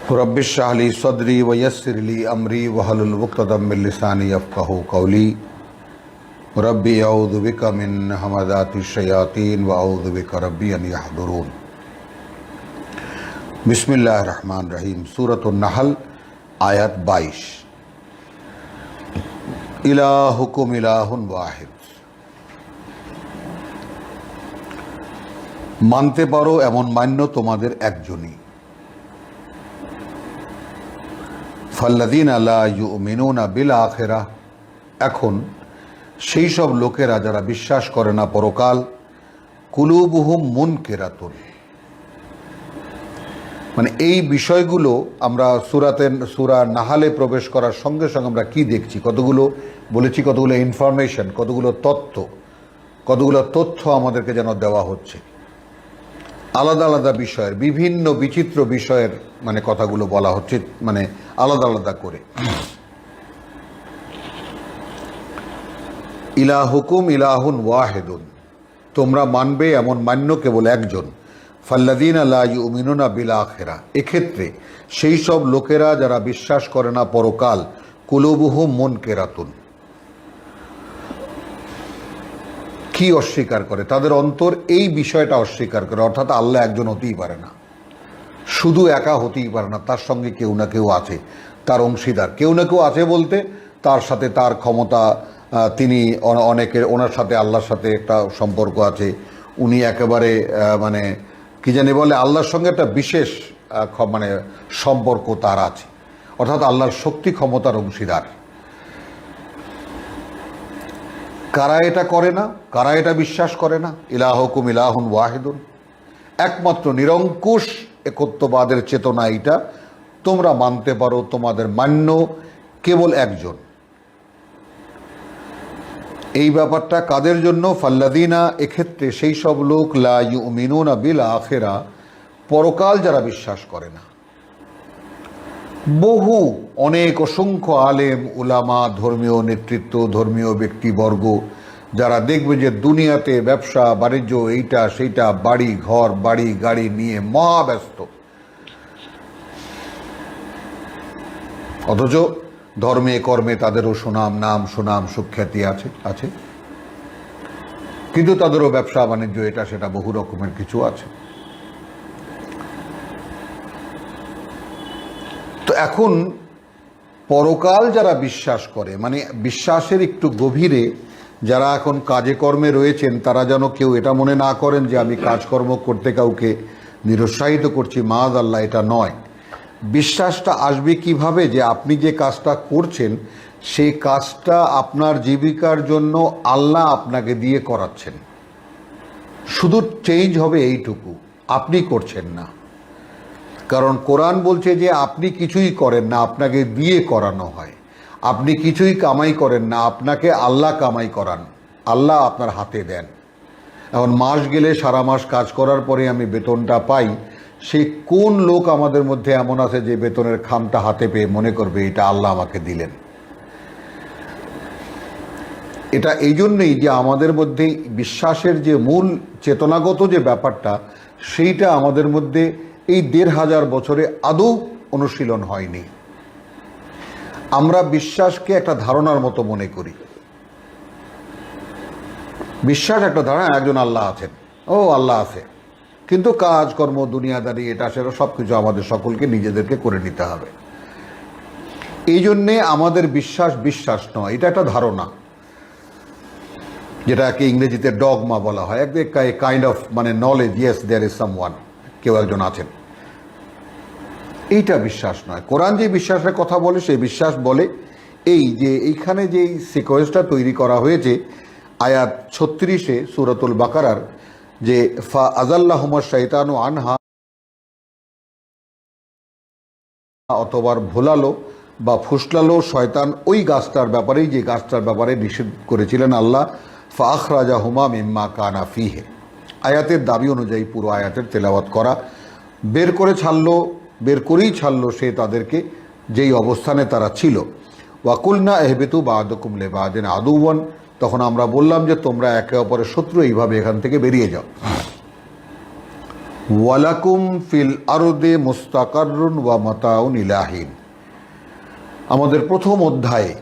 Rabbi इश्रह ली सदरी व यस्सिर ली अमरी वहलुल उक़्दतम मिन लिसानी यफ़क़हू क़ौली रब्बि अऊज़ु बिका मिन हमाज़ाति शयातीन व अऊज़ु बिका रब्बि अन यहदुरून। बिस्मिल्लाहिर रहमानिर रहीम। सूरतुन नहल आयत 22। इलाहुकुम इलाहुन वाहिद। मानते पारो एमन मान्य तुम्हादेर एकजनई। फाल्लाযীনা লা ইউমিনুনা বিল আখিরাহ। এখন সেই সব লোকেরা যারা বিশ্বাস করে না পরকাল, কুলুবুহুম মুনকিরাতুন, মানে এই বিষয়গুলো আমরা সূরা নাহালে প্রবেশ করার সঙ্গে সঙ্গে আমরা কি দেখছি, কতগুলো বলেছি, কতগুলো ইনফরমেশন, কতগুলো তথ্য আমাদেরকে যেন দেওয়া হচ্ছে। আলাদা আলাদা বিষয়ের, বিভিন্ন বিচিত্র বিষয়ের মানে কথাগুলো বলা হচ্ছে, মানে আলাদা আলাদা করে। ইলাহুকুম ইলাহুন ওয়াহিদুন, তোমরা মানবে এমন মান্য কেবল একজন। ফাল্লাযীনা লা ইউমিনুনা বিল আখিরাহ, এক্ষেত্রে সেই সব লোকেরা যারা বিশ্বাস করে না পরকাল, কুলুবুহুম মুনকিরাতুন, কি অস্বীকার করে, তাদের অন্তর এই বিষয়টা অস্বীকার করে, অর্থাৎ আল্লাহ একজন হতেই পারে না, শুধু একা হতেই পারে না, তার সঙ্গে কেউ না কেউ আছে, তার অংশীদার কেউ না কেউ আছে বলতে তার সাথে তার ক্ষমতা, তিনি ওনার সাথে আল্লাহর সাথে একটা সম্পর্ক আছে, উনি একেবারে মানে কি জানি বলে আল্লাহর সঙ্গে একটা বিশেষ মানে সম্পর্ক তার আছে, অর্থাৎ আল্লাহর শক্তি ক্ষমতার অংশীদার। কারা এটা করে না, কারা এটা বিশ্বাস করে না? ইলাহুকুম ইলাহুন ওয়াহিদুন, একমাত্র নিরঙ্কুশ একত্ববাদের চেতনা এইটা তোমরা মানতে পারো, তোমাদের মান্য কেবল একজন। এই ব্যাপারটা কাদের জন্য? ফাল্লাযীনা, এক্ষেত্রে সেই সব লোক, লা ইউমিনুনা বিল আখিরাহ, পরকাল যারা বিশ্বাস করে না। অনেক অসংখ্য আলেম উলামা, ধর্মীয় নেতৃত্ব, ধর্মীয় ব্যক্তিবর্গ যারা দেখবে যে দুনিয়াতে ব্যবসা বাণিজ্য এইটা সেইটা, বাড়ি ঘর বাড়ি গাড়ি নিয়ে মহাব্যস্ত, অথচ ধর্মে কর্মে তাদেরও সুনাম সুখ্যাতি আছে, কিন্তু তাদেরও ব্যবসা বাণিজ্য এটা সেটা বহু রকমের কিছু আছে। তো এখন পরকাল যারা বিশ্বাস করে, মানে বিশ্বাসের একটু গভীরে যারা এখন কাজে কর্মে রয়েছেন, তারা যেন কেউ এটা মনে না করেন যে আমি কাজকর্ম করতে কাউকে নিরুৎসাহিত করছি, মাআযাল্লাহ, এটা নয়। বিশ্বাসটা আসবে কিভাবে? যে আপনি যে কাজটা করছেন সেই কাজটা আপনার জীবিকার জন্য আল্লাহ আপনাকে দিয়ে করাচ্ছেন, শুধু চেঞ্জ হবে এইটুকু, আপনি করছেন না। কারণ কোরআন বলছে যে আপনি কিছুই করেন না, আপনাকে দিয়ে করানো হয়। আপনি কিছুই কামাই করেন না, আপনাকে আল্লাহ কামাই করান, আল্লাহ আপনার হাতে দেন। এখন মাস গেলে সারা মাস কাজ করার পরে আমি বেতনটা পাই, সেই কোন লোক আমাদের মধ্যে এমন আছে যে বেতনের খামটা হাতে পেয়ে মনে করবে এটা আল্লাহ আমাকে দিলেন? এটা এই জন্যই যে আমাদের মধ্যে বিশ্বাসের যে মূল চেতনাগত যে ব্যাপারটা, সেইটা আমাদের মধ্যে এই ১৫০০ বছরে আদৌ অনুশীলন হয়নি। আমরা বিশ্বাসকে একটা ধারণার মতো মনে করি। বিশ্বাস একটা ধারণা, একজন আল্লাহ আছেন, ও আল্লাহ আছে, কিন্তু কাজকর্ম দুনিয়াদারি এটা সেটা সব কিছু আমাদের সকলকে নিজেদেরকে করে নিতে হবে। এই জন্যে আমাদের বিশ্বাস নয়, এটা একটা ধারণা, যেটাকে ইংরেজিতে ডগমা বলা হয়, কাইন্ড অফ মানে knowledge, yes there is someone, কেউ একজন আছেন, এইটা বিশ্বাস নয়। কোরআন যে বিশ্বাসের কথা বলে সেই বিশ্বাস বলে এই যে এইখানে যে সিকোয়েন্সটা তৈরি করা হয়েছে আয়াত ৩৬-এ সূরাতুল বাকারার, যে ফা আযাল্লাহুমাশ শাইতানু আনহা, অতবার ভোলালো বা ফুসলালো শয়তান ওই গাছটার ব্যাপারেই, যে গাছটার ব্যাপারে নিষেধ করেছিলেন আল্লাহ, ফা আখরাজাহুমা মিম্মা কানা ফিহে। আয়াতের দাবি অনুযায়ী পুরো আয়াতের তেলাওয়াত করা, বের করেই ছাড়লো সে তাদেরকে যেই অবস্থানে তারা ছিল। ওয়াকুলনা ইহবিতু বা'দুকুম লিবা'দিন আদুওয়ান, তখন আমরা বললাম যে তোমরা একে অপরের শত্রু, এইভাবে এখান থেকে বেরিয়ে যাও। ওয়ালাকুম ফিল আরদে মুস্তাকাররুন ওয়া মাতাউন ইলাহিন। আমাদের প্রথম অধ্যায়ে,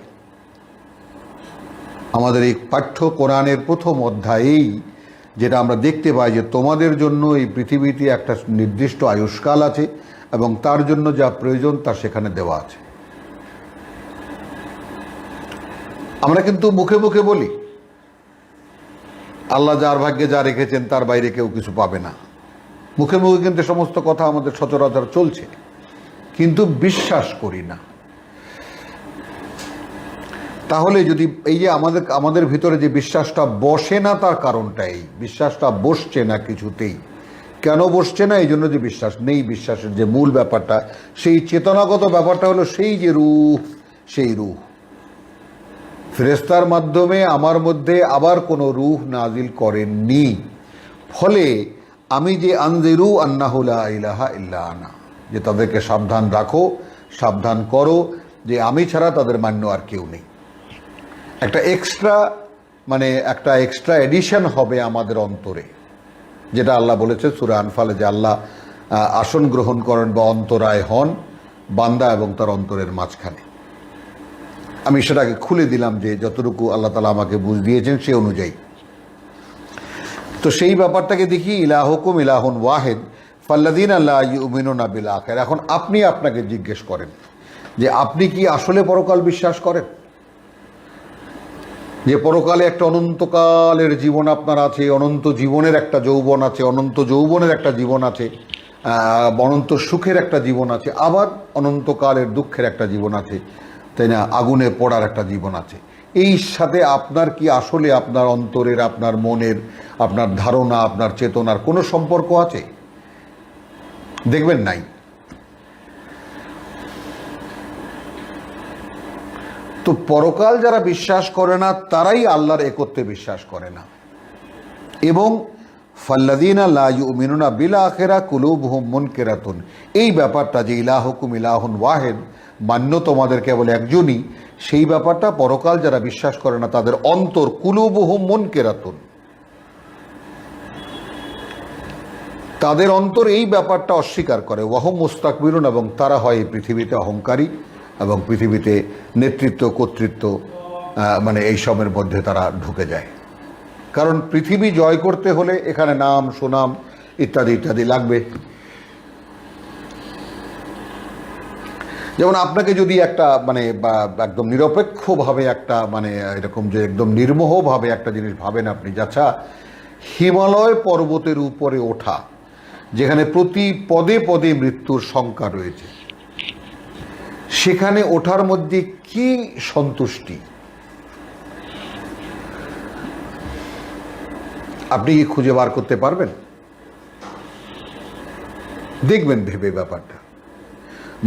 আমাদের এই পাঠ্য কোরআনের প্রথম অধ্যায়েই যেটা আমরা দেখতে পাই যে তোমাদের জন্য এই পৃথিবীতে একটা নির্দিষ্ট আয়ুষ্কাল আছে এবং তার জন্য যা প্রয়োজন তা সেখানে দেওয়া আছে। আমরা কিন্তু মুখে মুখে বলি আল্লাহ যার ভাগ্যে যা রেখেছেন তার বাইরে কেউ কিছু পাবে না, মুখে মুখে কিন্তু সমস্ত কথা আমাদের সচরাচর চলছে, কিন্তু বিশ্বাস করি না। তাহলে যদি এই যে আমাদের ভিতরে যে বিশ্বাসটা বসে না, তার কারণটা এই বিশ্বাসটা বসছে না কিছুতেই। কেন বসছে না? এই জন্য যে বিশ্বাস নেই। বিশ্বাসের যে মূল ব্যাপারটা, সেই চেতনাগত ব্যাপারটা হলো সেই যে রূহ, সেই রূহ ফেরেশতার মাধ্যমে আমার মধ্যে আবার কোনো রূহ নাজিল করেননি। ফলে আমি যে আনজিরু আন্নাহু লা ইলাহা ইল্লা আনা, যে তাদেরকে সাবধান রাখো, সাবধান করো যে আমি ছাড়া তাদের মান্য আর কেউ নেই, একটা এক্সট্রা এডিশন হবে আমাদের অন্তরে, যেটা আল্লাহ বলেছে সূরা আনফালে যে আল্লাহ আসন গ্রহণ করেন বা অন্তরায় হন বান্দা এবং তার অন্তরের মাঝখানে। আমি সেটাকে খুলে দিলাম যে যতটুকু আল্লাহ তাআলা আমাকে বুঝ দিয়েছেন সে অনুযায়ী। তো সেই ব্যাপারটাকে দেখি, ইলাহুকুম ইলাহুন ওয়াহিদ ফাল্লাযীনা লা ইউমিনুনা বিল আখিরা। এখন আপনি আপনাকে জিজ্ঞেস করেন যে আপনি কি আসলে পরকাল বিশ্বাস করেন? যে পরকালে একটা অনন্তকালের জীবন আপনার আছে, অনন্ত জীবনের একটা যৌবন আছে, অনন্ত যৌবনের একটা জীবন আছে, অনন্ত সুখের একটা জীবন আছে, আবার অনন্তকালের দুঃখের একটা জীবন আছে, তাই না? আগুনে পড়ার একটা জীবন আছে। এই সাথে আপনার কি আসলে আপনার অন্তরের, আপনার মনের, আপনার ধারণা, আপনার চেতনার কোনো সম্পর্ক আছে? দেখবেন নাই। তো পরকাল যারা বিশ্বাস করে না তারাই আল্লাহর একত্বে বিশ্বাস করে না। এবং ফাল্লাযীনা লা ইউমিনুনা বিল আখিরা কুলুবুহুম মুনকিরাতুন, এই ব্যাপারটা যে ইলাহুকুম ইলাহুন ওয়াহিদ, মান্য তোমাদের কেবল একজনই, সেই ব্যাপারটা পরকাল যারা বিশ্বাস করে না তাদের অন্তর কুলুবুহুম মুনকিরাতুন, তাদের অন্তর এই ব্যাপারটা অস্বীকার করে। ওয়াহুম মুস্তাকবিরুন, এবং তারা হয় এই পৃথিবীতে অহংকারী এবং পৃথিবীতে নেতৃত্ব কর্তৃত্ব এইসবের মধ্যে তারা ঢুকে যায়। কারণ পৃথিবী জয় করতে হলে এখানে নাম সুনাম ইত্যাদি ইত্যাদি লাগবে। যেমন আপনাকে যদি একটা একদম নিরপেক্ষভাবে একটা এরকম যে একদম নির্মোহভাবে একটা জিনিস ভাবেন আপনি, আচ্ছা হিমালয় পর্বতের উপরে ওঠা, যেখানে প্রতি পদে পদে মৃত্যুর শঙ্কা রয়েছে, সেখানে ওঠার মধ্যে কি সন্তুষ্টি আপনি কি খুঁজে বার করতে পারবেন? দেখবেন ভেবে ব্যাপারটা।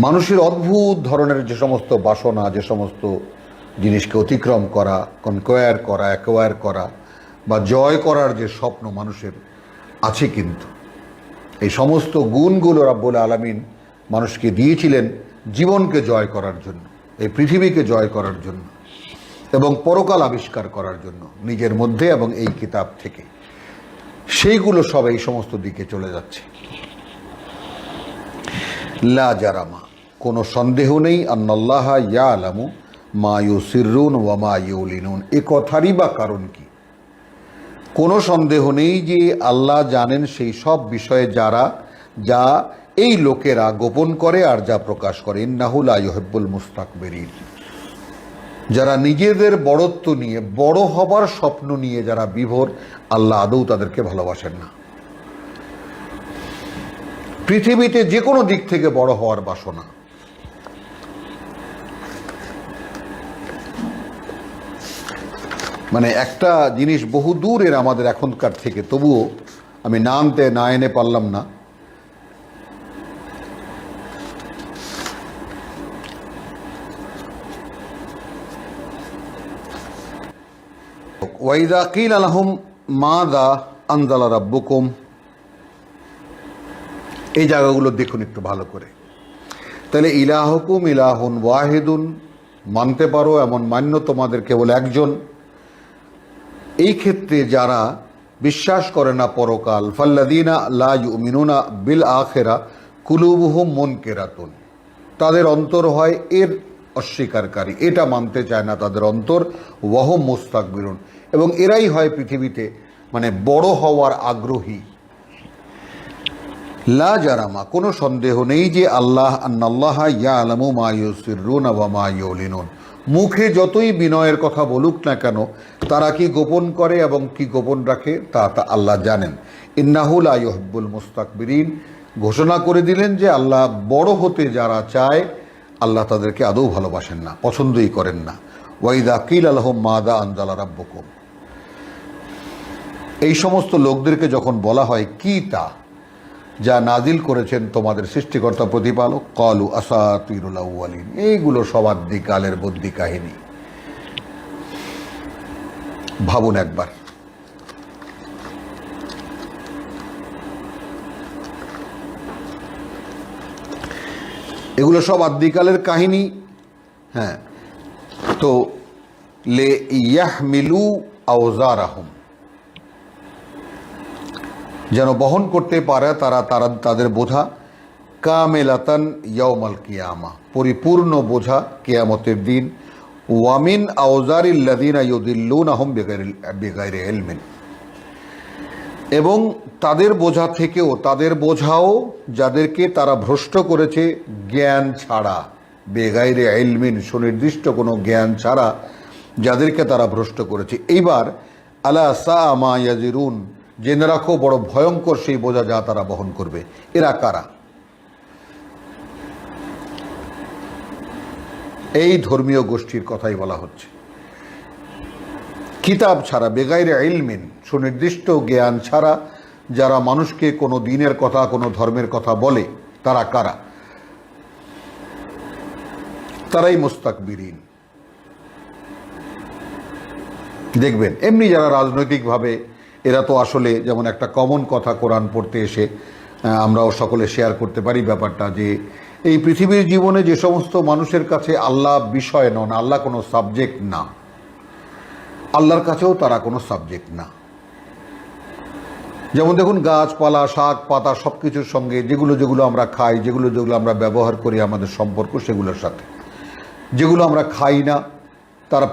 মানুষের অদ্ভুত ধরনের যে সমস্ত বাসনা, যে সমস্ত জিনিসকে অতিক্রম করা, অ্যাকোয়ার করা বা জয় করার যে স্বপ্ন মানুষের আছে, কিন্তু এই সমস্ত গুণগুলো রাব্বুল আলামিন মানুষকে দিয়েছিলেন জীবনকে জয় করার জন্য, এই পৃথিবীকে জয় করার জন্য এবং পরকাল আবিষ্কার করার জন্য নিজের মধ্যে এবং এই কিতাব থেকে। সেইগুলো সব এই সমস্ত দিকে চলে যাচ্ছে। লা জারামা, কোনো সন্দেহ নেই, আন্নাল্লাহা ইয়ালামু মা ইউসিররুন ওয়া মা ইউলিনুন, এ কথারই বা কারণ কি? কোনো সন্দেহ নেই যে আল্লাহ জানেন সেই সব বিষয়ে যা এই লোকেরা গোপন করে আর যা প্রকাশ করে। ইন্নাহু লা ইউহিব্বুল মুস্তাকবিরিন, যারা নিজেদের বড়ত্ব নিয়ে, বড় হবার স্বপ্ন নিয়ে যারা বিভোর, আল্লাহ আদৌ তাদেরকে ভালোবাসেন না। পৃথিবীতে যে কোনো দিক থেকে বড় হওয়ার বাসনা, একটা জিনিস বহু দূরের আমাদের এখনকার থেকে, তবুও আমি না এনে পারলাম না। ওয়াইদা কিলা লাহুম মাযা আনজালা রাব্বুকুম, এই জায়গাগুলো দেখুন একটু ভালো করে। তাহলে ইলাহুকুম ইলাহুন ওয়াহিদুন মানতে পারো, এমন মান্য তোমাদের কেবল একজন। এই ক্ষেত্রে যারা বিশ্বাস করে না পরকাল। ফাল্লাযীনা লা ইউমিনুনা বিল আখিরা কুলুবুহুম মুনকিরাতুন, তাদের অন্তর হয় এর অস্বীকারী, এটা মানতে চায় না তাদের অন্তর। ওয়াহুম মুস্তাকবিরুন, এবং এরাই হয় পৃথিবীতে মানে বড় হওয়ার আগ্রহী। লা জারামা, কোনো সন্দেহ নেই যে আল্লাহ আন্নাল্লাহ ইয়ালামু মা ইউসিররুনা ওয়া মা ইউলিনুন, মুখে যতই বিনয়ের কথা বলুক না কেন, তারা কি গোপন করে এবং কি গোপন রাখে তা আল্লাহ জানেন। ইন্নাহু লা ইউহিব্বুল মুস্তাকবিরিন, ঘোষণা করে দিলেন যে আল্লাহ বড় হতে যারা চায় আল্লাহ তাদেরকে আদৌ ভালোবাসেন না, পছন্দই করেন না। ওয়াইদা কিলা লাহুম মাযা আনজালা রাব্বুকুম, এই সমস্ত লোকদেরকে যখন বলা হয় কি তা যা নাজিল করেছেন তোমাদের সৃষ্টিকর্তা প্রতিপালক, ক্বালু আসাতিরুল আউয়ালিন, এইগুলো সব আদিকালের বুদ্ধি কাহিনী। ভাবুন একবার, এগুলো সব আদিকালের কাহিনী। হ্যাঁ, তো লে ইয়াহমিলু আওজারাহুম, যেন বহন করতে পারে তারা তাদের বোঝা, কামেলাতান ইয়াউমাল কিয়ামা, পরিপূর্ণ বোঝা কিয়ামতের দিন। ওয়ামিন আওজারিল্লাযিনা ইউদিল্লুনাহুম বিগাইরি ইলমিন, এবং তাদের বোঝা থেকেও, তাদের বোঝাও যাদেরকে তারা ভ্রষ্ট করেছে জ্ঞান ছাড়া, বেগাইরে ইলমিন, সুনির্দিষ্ট কোনো জ্ঞান ছাড়া যাদেরকে তারা ভ্রষ্ট করেছে। এইবার আলা সা মা ইয়াজিরুন, জেনে রাখো বড় ভয়ঙ্কর সেই বোঝা যা তারা বহন করবে। এরা কারা? এই ধর্মীয় গোষ্ঠীর কথাই বলা হচ্ছে। কিতাব ছাড়া, বেগাইরে ইলমিন, সুনির্দিষ্ট জ্ঞান ছাড়া যারা মানুষকে কোনো দিনের কথা, কোনো ধর্মের কথা বলে, তারা কারা? তারাই মুস্তাকবিরিন। দেখবেন এমনি যারা রাজনৈতিকভাবে, এরা তো আসলে যেমন একটা কমন কথা কোরআন পড়তে এসে আমরাও সকলে শেয়ার করতে পারি ব্যাপারটা, যে এই পৃথিবীর জীবনে যে সমস্ত মানুষের কাছে আল্লাহ বিষয় নন, আল্লাহ কোনো সাবজেক্ট না, আল্লাহর কাছেও তারা কোনো সাবজেক্ট না। যেমন দেখুন, গাছপালা, শাক পাতা সব কিছুর সঙ্গে যেগুলো যেগুলো আমরা খাই, যেগুলো যেগুলো আমরা ব্যবহার করি আমাদের সম্পর্ক সেগুলোর সাথে, যেগুলো আমরা খাই না তারা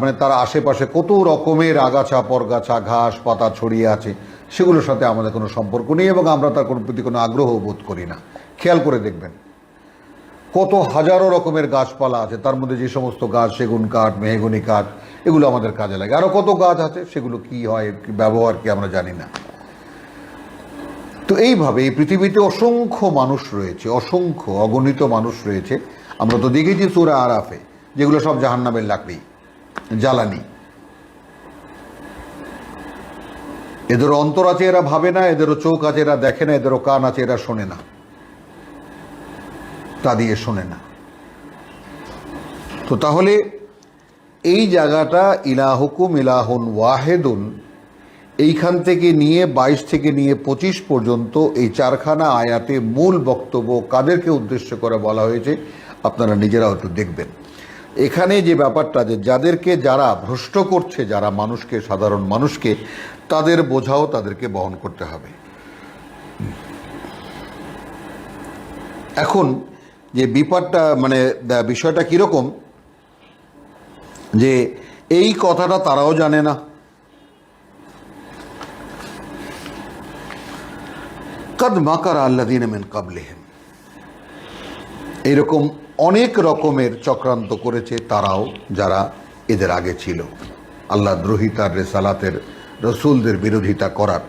মানে তারা আশেপাশে কত রকমের আগাছা পরগাছা ঘাস পাতা ছড়িয়ে আছে, সেগুলোর সাথে আমাদের কোনো সম্পর্ক নেই এবং আমরা তার কোনো প্রতি কোনো আগ্রহ বোধ করি না। খেয়াল করে দেখবেন কত হাজারো রকমের গাছপালা আছে, তার মধ্যে যে সমস্ত গাছ, সেগুন কাঠ, মেহগনি কাঠ, এগুলো আমাদের কাজে লাগে। আরও কত গাছ আছে, সেগুলো কি হয়, ব্যবহার কি আমরা জানি না। তো এইভাবে এই পৃথিবীতে অসংখ্য মানুষ রয়েছে, অসংখ্য অগণিত মানুষ রয়েছে। আমরা তো দেখেছি সূরা আরাফে, যেগুলো সব জাহান্নামের লাকড়ি, জ্বালানি। এদেরও অন্তর আছে, এরা ভাবে না, এদেরও চোখ আছে, এরা দেখে না, এদেরও কান আছে, এরা শোনে না, তা দিয়ে শোনে না। তো তাহলে এই জায়গাটা ইলাহুকুম ইলাহুন ওয়াহেদুন, এইখান থেকে নিয়ে 22 থেকে নিয়ে 25 পর্যন্ত এই চারখানা আয়াতে মূল বক্তব্য কাদেরকে উদ্দেশ্য করে বলা হয়েছে আপনারা নিজেরাও একটু দেখবেন। এখানে যে ব্যাপারটা, যে যাদেরকে যারা ভ্রষ্ট করছে, যারা মানুষকে, সাধারণ মানুষকে, তাদের বোঝাও তাদেরকে বহন করতে হবে। এখন যে বিপদটা, মানে বিষয়টা কীরকম, যে এই কথাটা তারাও জানে না। কদ মাকার আল্লাযীনা মিন ক্বাবলিহিম, এরকম অনেক রকমের চক্রান্ত করেছে তারাও, যারা এদের আগে ছিল, আল্লাহ দ্রোহিতার, রেসালাতের, রসুলদের বিরোধিতা করার।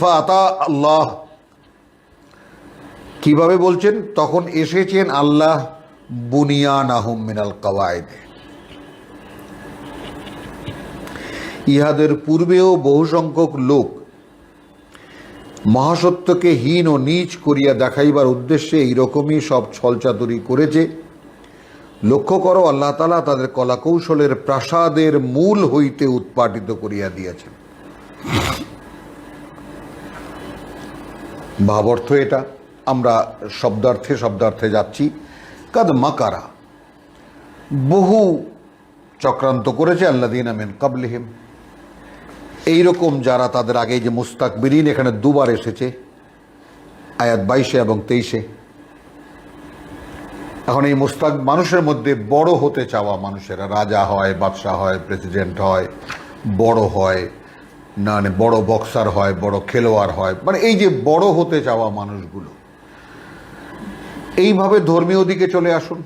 ফাতা আল্লাহ, কিভাবে বলছেন, তখন এসেছেন আল্লাহ বুনিয়ানাহুম মিনাল কাওয়াইদ, ইহাদের পূর্বেও বহু সংখ্যক লোক মহাসত্যকে হীন ও নীচ করিয়া দেখাইবার উদ্দেশ্যে এইরকমই সব ছলচাতুরি করেছে। লক্ষ্য করো, আল্লাহ তাআলা তাদের কলাকৌশলের প্রাসাদের মূল হইতে উৎপাটিত করিয়া দিয়েছেন। ভাবার্থ এটা, আমরা শব্দার্থে যাচ্ছি। কাদ মাকারা, বহু চক্রান্ত করেছে আল্লাযীনা মিন ক্বাবলিহিম, এইরকম যারা তাদের আগে, যে মুস্তাকবিরিন এখানে দুবার এসেছে আয়াত 22 এবং 23। এখন এই মানুষের মধ্যে বড় হতে চাওয়া মানুষেরা, রাজা হয়, বাদশাহ হয়, প্রেসিডেন্ট হয়, বড় হয়, না মানে বড় বক্সার হয়, বড় খেলোয়াড় হয়, মানে এই যে বড় হতে চাওয়া মানুষগুলো, এইভাবে ধর্মীয় দিকে চলে আসুন।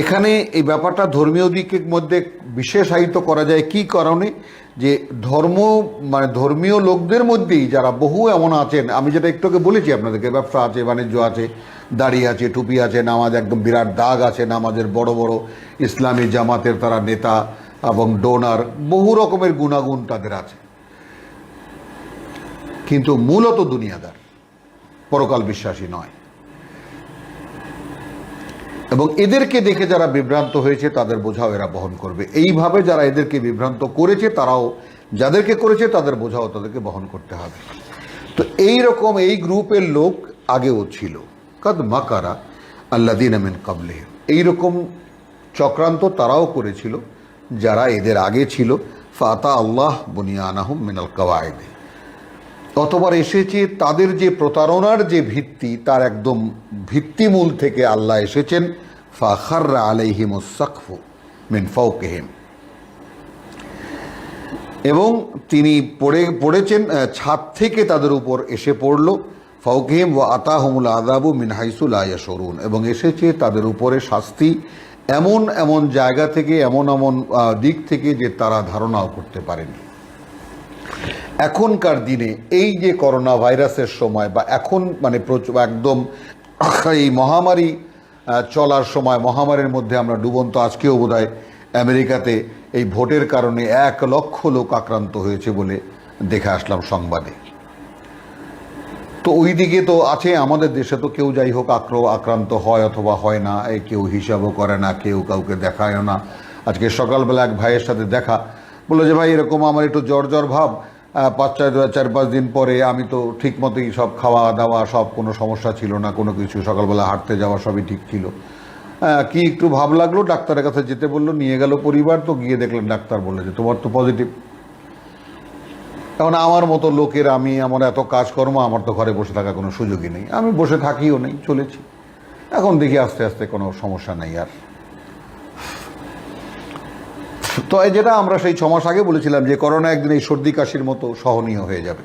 এখানে এই ব্যাপারটা ধর্মীয় দিকের মধ্যে বিশেষায়িত করা যায় কি কারণে, যে ধর্মীয় লোকদের মধ্যেই যারা বহু এমন আছেন, আমি যেটা একটু আগে বলেছি আপনাদেরকে, ব্যবসা আছে, বাণিজ্য আছে, দাড়ি আছে, টুপি আছে, নামাজ একদম বিরাট দাগ আছে, নামাজের বড় বড় ইসলামী জামাতের তারা নেতা এবং ডোনার, বহু রকমের গুণাগুণ তাদের আছে, কিন্তু মূলত দুনিয়াদার, পরকাল বিশ্বাসী নয়। এবং এদেরকে দেখে যারা বিভ্রান্ত হয়েছে তাদের বোঝাও এরা বহন করবে। এইভাবে যারা এদেরকে বিভ্রান্ত করেছে, তারাও যাদেরকে করেছে তাদের বোঝাও তাদেরকে বহন করতে হবে। তো এই রকম এই গ্রুপের লোক আগেও ছিল, কাদ মাকারা আল্লাযীনা মিন ক্বাবলিহিম, এইরকম চক্রান্ত তারাও করেছিল যারা এদের আগে ছিল। ফাতা আল্লাহ বুনিয়ানাহুম মিনাল কাওয়াইদ, অতবার এসেছে তাদের যে প্রতারণার যে ভিত্তি, তার একদম ভিত্তিমূল থেকে আল্লাহ এসেছেন। ফাখাররা আলাইহিমুস সাকফু মিন ফাওকিহিম, এবং তিনি পড়েছেন ছাদ থেকে তাদের উপর এসে পড়ল। ফাওকিহিম ওয়া আতাহুমুল আযাবু মিন হাইসু লা ইয়াশুরুন, এবং এসেছে তাদের উপরে শাস্তি এমন এমন জায়গা থেকে, এমন এমন দিক থেকে যে তারা ধারণাও করতে পারেনি। এখনকার দিনে এই যে করোনা ভাইরাসের সময়, বা এখন মানে একদম এই মহামারী চলার সময়, মহামারীর মধ্যে আমরা ডুবন্ত, আজকেও বোধহয় আমেরিকাতে এই ভোটের কারণে 1 লক্ষ লোক আক্রান্ত হয়েছে বলে দেখে আসলাম সংবাদে। তো ওই দিকে তো আছে, আমাদের দেশে তো কেউ যাই হোক আক্রান্ত হয় অথবা হয় না, কেউ হিসাবও করে না, কেউ কাউকে দেখায়ও না। আজকে সকালবেলা এক ভাইয়ের সাথে দেখা, বললো যে ভাই এরকম আমার একটু জ্বর ভাব, 4-5 দিন পরে আমি তো ঠিক মতোই সব খাওয়া দাওয়া সব, কোনো সমস্যা ছিল না, কোনো কিছু, সকালবেলা হাঁটতে যাওয়া সবই ঠিক ছিল, কি একটু ভাব লাগলো, ডাক্তারের কাছে যেতে বললো, নিয়ে গেল পরিবার, তো গিয়ে দেখলেন ডাক্তার বললো যে তোমার তো পজিটিভ। এখন আমার মতো লোকের, আমার এত কাজকর্ম, আমার তো ঘরে বসে থাকার কোনো সুযোগই নেই, আমি বসে থাকিও নেই, চলেছি। এখন দেখি আস্তে আস্তে কোনো সমস্যা নেই আর। তো যেটা আমরা সেই 6 মাস আগে বলেছিলাম যে করোনা একদিন এই সর্দি কাশির মতো সহনীয় হয়ে যাবে।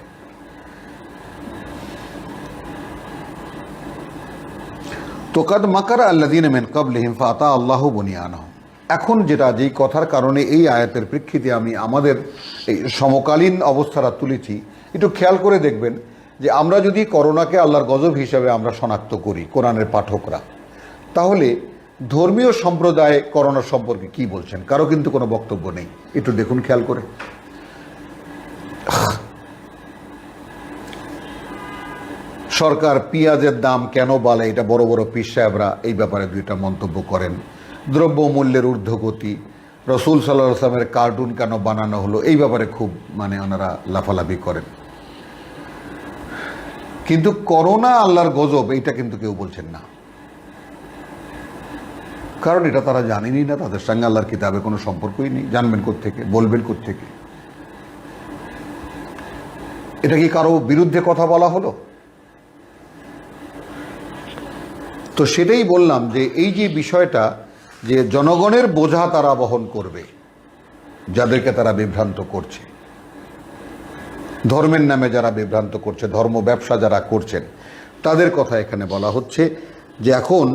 তো কাদ মাকারা আল্লাযীনা মিন ক্বাবলিহিম ফাতা আল্লাহু বুনিয়ানাহুম, এখন যেই কথার কারণে এই আয়াতের প্রেক্ষিতে আমি আমাদের এই সমকালীন অবস্থাটা তুলেছি, একটু খেয়াল করে দেখবেন যে আমরা যদি করোনাকে আল্লাহর গজব হিসাবে আমরা শনাক্ত করি, কোরআনের পাঠকরা, তাহলে ধর্মীয় সম্প্রদায় করোনা সম্পর্কে কি বলছেন? কারো কিন্তু কোনো বক্তব্য নেই। একটু দেখুন খেয়াল করে। সরকার পেঁয়াজের দাম কেন বাড়ে, এটা বড় বড় পীর সাহেবরা এই ব্যাপারে 2টা মন্তব্য করেন। দ্রব্য মূল্যের ঊর্ধ্বগতি, রাসূল সাল্লাল্লাহু আলাইহি ওয়াসাল্লামের কার্টুন কেন বানানো হলো, এই ব্যাপারে খুব ওনারা লাফালাফি করেন। কিন্তু করোনা আল্লাহর গজব, এইটা কিন্তু কেউ বলছেন না, কারণ এটা তারা জানেনই না, তাদের সঙ্গে আল্লাহর কিতাবে কোনো সম্পর্কই নেই। জানবেন কোত্থেকে, বলবেন কোত্থেকে? এটা কি কারো বিরুদ্ধে কথা বলা হলো? তো সেটাই বললাম যে এই যে বিষয়টা, যে জনগণের বোঝা তারা বহন করবে যাদেরকে তারা বিভ্রান্ত করছে, ধর্মের নামে যারা বিভ্রান্ত করছে, ধর্ম ব্যবসা যারা করছেন, তাদের কথা এখানে বলা হচ্ছে যে এখন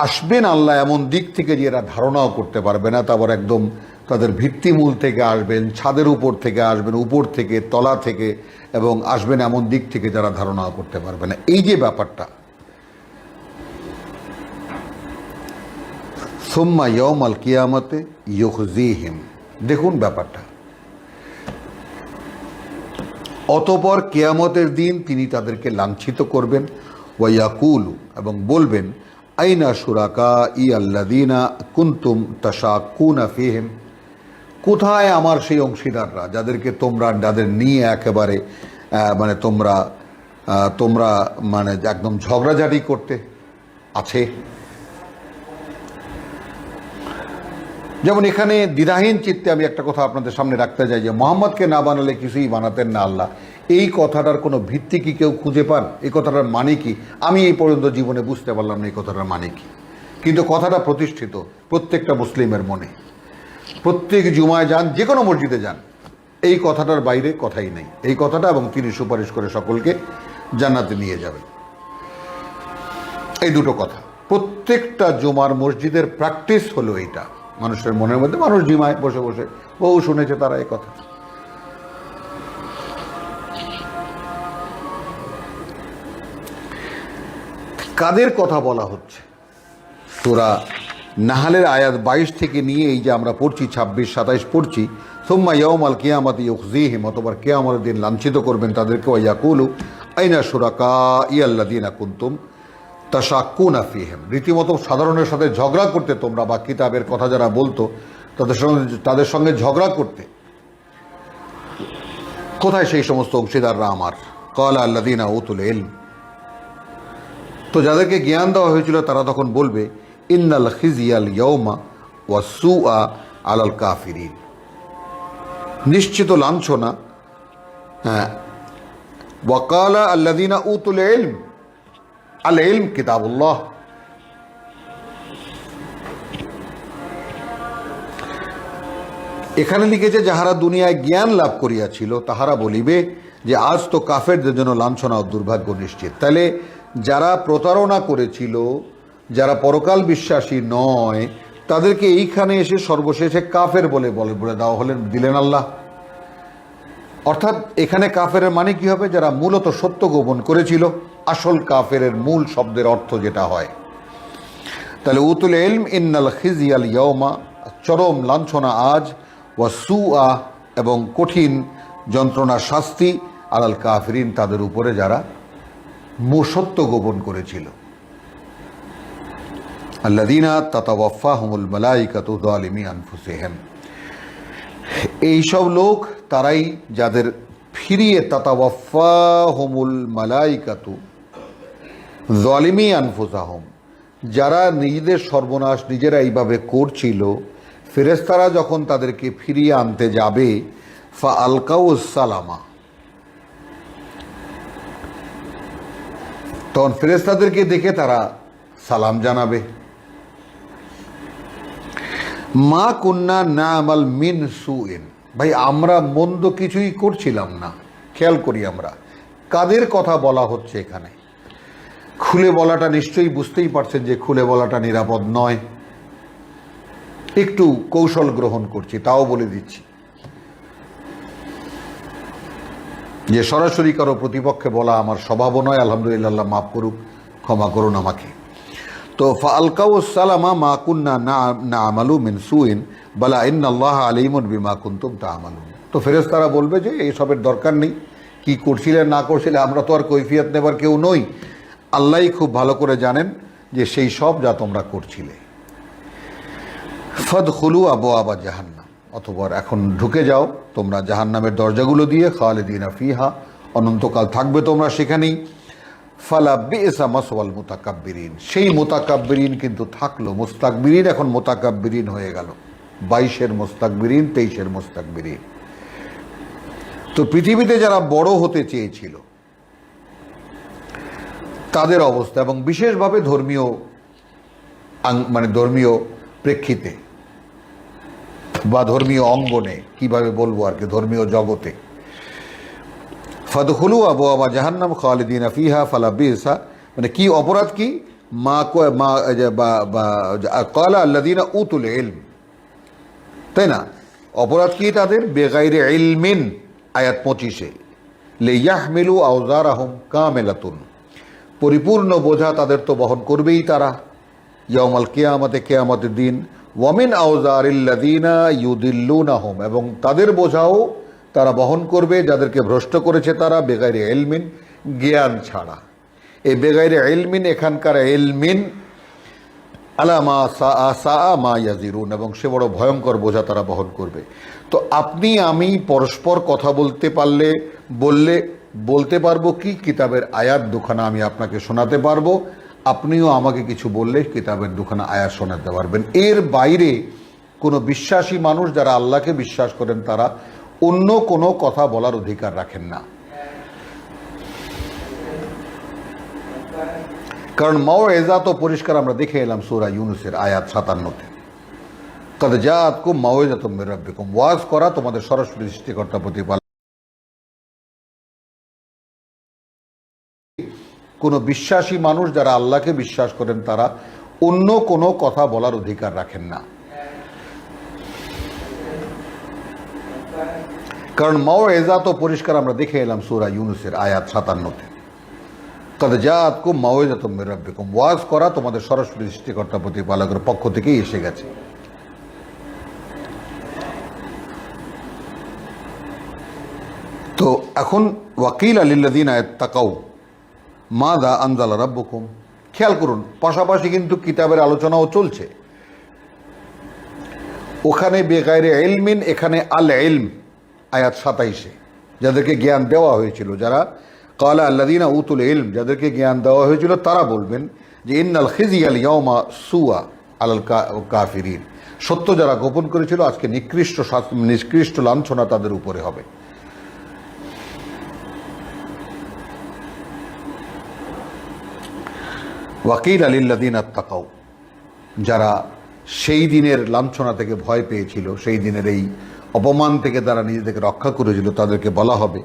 আসবেন আল্লাহ এমন দিক থেকে যে এরা ধারণাও করতে পারবে না, তারপর একদম তাদের ভিত্তিমূল থেকে আসবেন, ছাদের উপর থেকে আসবেন, উপর থেকে, তলা থেকে, এবং আসবেন এমন দিক থেকে যারা ধারণাও করতে পারবে না। এই যে ব্যাপারটা, সুম্মা ইয়াউমাল কিয়ামতে ইউখজিহিম, দেখুন ব্যাপারটা, অতঃপর কিয়ামতের দিন তিনি তাদেরকে লাঞ্ছিত করবেন। ওয়া ইয়াকুলু, এবং বলবেন, আইনা শুরাকাই আল্লাযীনা কুনতুম তাশাক্কুনা ফীহিম, কোথায় আমার সেই অংশীদাররা যাদের নিয়ে একেবারে তোমরা একদম ঝগড়াঝাটি করতে আছে। যেমন এখানে দ্বিধাহীন চিত্তে আমি একটা কথা আপনাদের সামনে রাখতে চাই যে মোহাম্মদকে না বানালে কিছুই বানাতেন না আল্লাহ, এই কথাটার কোনো ভিত্তি কি কেউ খুঁজে পান? এই কথাটার মানে কি? আমি এই পর্যন্ত জীবনে বুঝতে পারলাম না এই কথাটার মানে কি। কিন্তু কথাটা প্রতিষ্ঠিত প্রত্যেকটা মুসলিমের মনে। প্রত্যেক জুমায় যান, যে কোনো মসজিদে যান, এই কথাটার বাইরে কথাই নেই এই কথাটা, এবং তিনি সুপারিশ করে সকলকে জান্নাতে নিয়ে যাবেন। এই দুটো কথা প্রত্যেকটা জুমার মসজিদের প্র্যাকটিস হলো এইটা। মানুষের মনের মধ্যে, মানুষ জিমায় বসে বসে বহু শুনেছে তারা এই কথা। কাদের কথা বলা হচ্ছে? সূরা নাহলের আয়াত 22 থেকে নিয়ে এই যে আমরা পড়ছি 26-27 পড়ছি, সুম্মা ইয়াউমাল কিয়ামাতি ইউখজিহিম, অতঃপর কিয়ামতের দিন লাঞ্ছিত করবেন তাদেরকে, ওয়া ইয়াকুলু আইনা শুরাকাইয়াল্লাযীনা কুনতুম তাশাক্কুনা ফীহিম, রীতিমতো সাধারণের সাথে ঝগড়া করতে তোমরা, বা কিতাবের কথা যারা বলতো তাদের সঙ্গে ঝগড়া করতে, কোথায় সেই সমস্ত অংশীদাররা আমার? ক্বালা আল্লাযীনা উতুল ইলম, তো যাদেরকে জ্ঞান দেওয়া হয়েছিল তারা তখন বলবে ইন্নাল খিজিয়াল ইয়াউমা ওয়া সুআ আলাল কাফিরিন, নিশ্চিত লাঞ্ছনা। হ্যাঁ, ওয়াকালা আল্লাযীনা উতুল ইলম, আল ইলম কিতাবুল্লাহ, এখানে লিখেছে যাহারা দুনিয়ায় জ্ঞান লাভ করিয়াছিল তাহারা বলিবে যে আজ তো কাফেরদের জন্য লাঞ্ছনা ও দুর্ভাগ্য নিশ্চিত। তাহলে যারা প্রতারণা করেছিল, যারা পরকাল বিশ্বাসী নয়, তাদেরকে এইখানে এসে সর্বশেষে কাফের বলে দেওয়া হলেন, দিলেন আল্লাহ। অর্থাৎ এখানে কাফের মানে কি হবে? যারা মূলত সত্য গোপন করেছিল, আসল কাফের মূল শব্দের অর্থ যেটা হয়। তাহলে উতুল ইলম ইন্নাল খিজিয়াল ইয়াউমা, চরম লাঞ্ছনা আজ, ওয়া সুআ, এবং কঠিন যন্ত্রণা শাস্তি, আলাল কাফিরিন, তাদের উপরে যারা সত্য গোপন করেছিল। আল্লাযীনা তাতাওয়াফাহুমুল মালাইকাতু যালিমি আনফুসিহিম, এইসব লোক তারাই যাদের ফিরিয়ে, তাতাওয়াফাহুমুল মালাইকাতু যালিমি আনফুসাহুম, যারা নিজেদের সর্বনাশ নিজেরা এইভাবে করছিল, ফেরেশতারা যখন তাদেরকে ফিরিয়ে আনতে যাবে, ফা আলকাউস সালামা, তখন ফেরেশতাদেরকে দেখে তারা সালাম জানাবে। মা কুন্না না'মাল মিন সুইন, ভাই আমরা মন্দ কিছুই করছিলাম না। খেয়াল করি আমরা কাদের কথা বলা হচ্ছে এখানে। খুলে বলাটা নিশ্চয়ই বুঝতেই পারছেন যে খুলে বলাটা নিরাপদ নয়, একটু কৌশল গ্রহণ করছি, তাও বলে দিচ্ছি যে সরাসরি কারো প্রতিপক্ষে বলা আমার স্বভাবও নয়। আলহামদুলিল্লাহ, মাফ করুক, ক্ষমা করুন আমাকে। তো ফালকাউস সালামা মা কুন্না না'মালু মিন সুইন বালা ইন্নাল্লাহা আলিমুন বিমা কুনতুম তা'মালুন। তো ফেরেশতারা বলবে যে এইসবের দরকার নেই, কি করছিলেন না করছিলেন আমরা তো আর কৈফিয়ত নেবার কেউ নই, আল্লাহই খুব ভালো করে জানেন যে সেই সব যা তোমরা করছিলে। ফাদখুলু আবওয়াবা জাহান্নাম, অতঃপর এখন ঢুকে যাও তোমরা জাহান্নামের দরজাগুলো দিয়ে, খালিদিনা ফিহা, অনন্তকাল থাকবে তোমরা সেখানেই। ফালা বি'সা মাসওয়াল মুতাকাব্বিরিন, সেই মুতাকাব্বিরিন কিন্তু থাকলো, মুস্তাকবিরিন এখন মুতাকাব্বিরিন হয়ে গেল। 22-এর মুস্তাকবিরিন, 23-এর মুস্তাকবিরিন। তো পৃথিবীতে যারা বড় হতে চেয়েছিল তাদের অবস্থা, এবং বিশেষভাবে ধর্মীয় ধর্মীয় প্রেক্ষিতে বা ধর্মীয় অঙ্গনে, কিভাবে বলবো আর কি, ধর্মীয় জগতে, ফাদখুলু আবওয়াবা জাহান্নাম খালিদিনা ফিহা ফালা বি'সা, মানে কি অপরাধ কি? ক্বালা আল্লাযীনা উতুল ইলম, তাই না? অপরাধ কি তাদের? বেগাইরে ইলমিন, আয়াত 25-এ, লিয়াহমিলু আওজারাহুম কামিলাতুন, পরিপূর্ণ বোঝা তাদের তো বহন করবেই তারা, ইয়াউমাল কিয়ামাতে, কিয়ামতের দিন, ওয়ামিন আওজারিল্লাযীনা ইউদিল্লুনাহুম, এবং তাদের বোঝাও তারা বহন করবে যাদেরকে ভ্রষ্ট করেছে তারা, বেগাইরে ইলমিন, জ্ঞান ছাড়া। এই বেগাইরে ইলমিন, এখানকার ইলমিন আলা মা সাআ মা ইয়াজিরুন, এবং সে বড় ভয়ঙ্কর বোঝা তারা বহন করবে। তো আপনি আমি পরস্পর কথা বলতে পারবো কি? কিতাবের আয়াত দুখানা আমি আপনাকে শোনাতে পারবো, আপনিও আমাকে কিছু বললে কিতাবের দুখানা আয়াত শোনাতে পারবেন। এর বাইরে কোনো বিশ্বাসী মানুষ যারা আল্লাহকে বিশ্বাস করেন তারা অন্য কোনো কথা বলার অধিকার রাখেন না। কারণ মাওয়েজা তো পরিষ্কার আমরা দেখে এলাম সূরা ইউনূসের আয়াত 57-তে, কদ জাআতকুম মাওয়েজাতুম মির রাব্বিকুম, ওয়াজ করা তোমাদের সরাসরি সৃষ্টিকর্তা প্রতিপালক। কোনো বিশ্বাসী মানুষ যারা আল্লাহকে বিশ্বাস করেন তারা অন্য কোনো কথা বলার অধিকার রাখেন না। কারণ মাওয়েজা তো পরিষ্কার আমরা দেখে এলাম সূরা ইউনূসের আয়াত 57-তে, কদ জাআতকুম মাওয়েজাতুম মির রাব্বিকুম, ওয়াজ করা তোমাদের সরাসরি সৃষ্টিকর্তা প্রতিপালকের পক্ষ থেকেই এসে গেছে। তো এখন ওয়াকিল লিল্লাযিনা ইত্তাকাউ মাযা আনজালা রাব্বুকুম, খেয়াল করুন পাশাপাশি কিন্তু কিতাবের আলোচনাও চলছে। ওখানে বেগাইরে ইলমিন, এখানে আল ইলম আয়াত 27-এ যাদেরকে জ্ঞান দেওয়া হয়েছিল, যারা ক্বালা আল্লাযিনা উতুল ইলম, যাদেরকে জ্ঞান দেওয়া হয়েছিল তারা বলবেন যে ইন্নাল খিজিয়াল ইয়াওমা সুয়া আলাল কাফিরিন, সত্য যারা গোপন করেছিল আজকে নিকৃষ্ট লাঞ্ছনা তাদের উপরে হবে। ওয়াকিল লিল্লাযিনা ইত্তাকাউ, যারা সেই দিনের লাঞ্ছনা থেকে ভয় পেয়েছিল, সেই দিনের এই অপমান থেকে তারা নিজেদেরকে রক্ষা করেছিল, তাদেরকে বলা হবে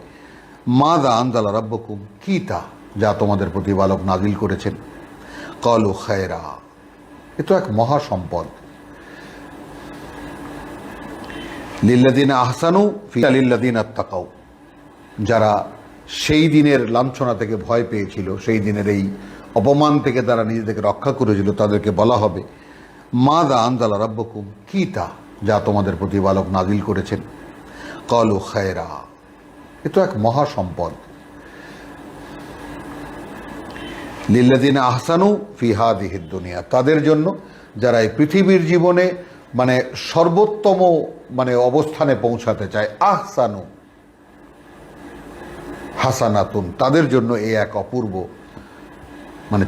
মাযা আনজালা রাব্বুকুম, কি তা যা তোমাদের প্রতিপালক নাজিল করেছেন। ক্বালু খায়রা, এ তো এক মহা সম্পদ। লিল্লাযিনা আহসানু ফি লিল্লাযিনা ইত্তাকাউ, যারা সেই দিনের লাঞ্ছনা থেকে ভয় পেয়েছিল, সেই দিনের এই অপমান থেকে তারা নিজেদেরকে রক্ষা করেছিল, তাদেরকে বলা হবে মাযা আনজালা রাব্বুকুম, কি তা যা তোমাদের প্রতিপালক নাজিল করেছেন। ক্বালু খায়রা, এ তো এক মহা সম্পদ। লিল্লাযিনা আহসানু ফি হাযিহিদ দুনিয়া, তাদের জন্য যারা এই পৃথিবীর জীবনে মানে সর্বোত্তম অবস্থানে পৌঁছাতে চায়, আহসানু হাসানাতুন, তাদের জন্য এই এক অপূর্ব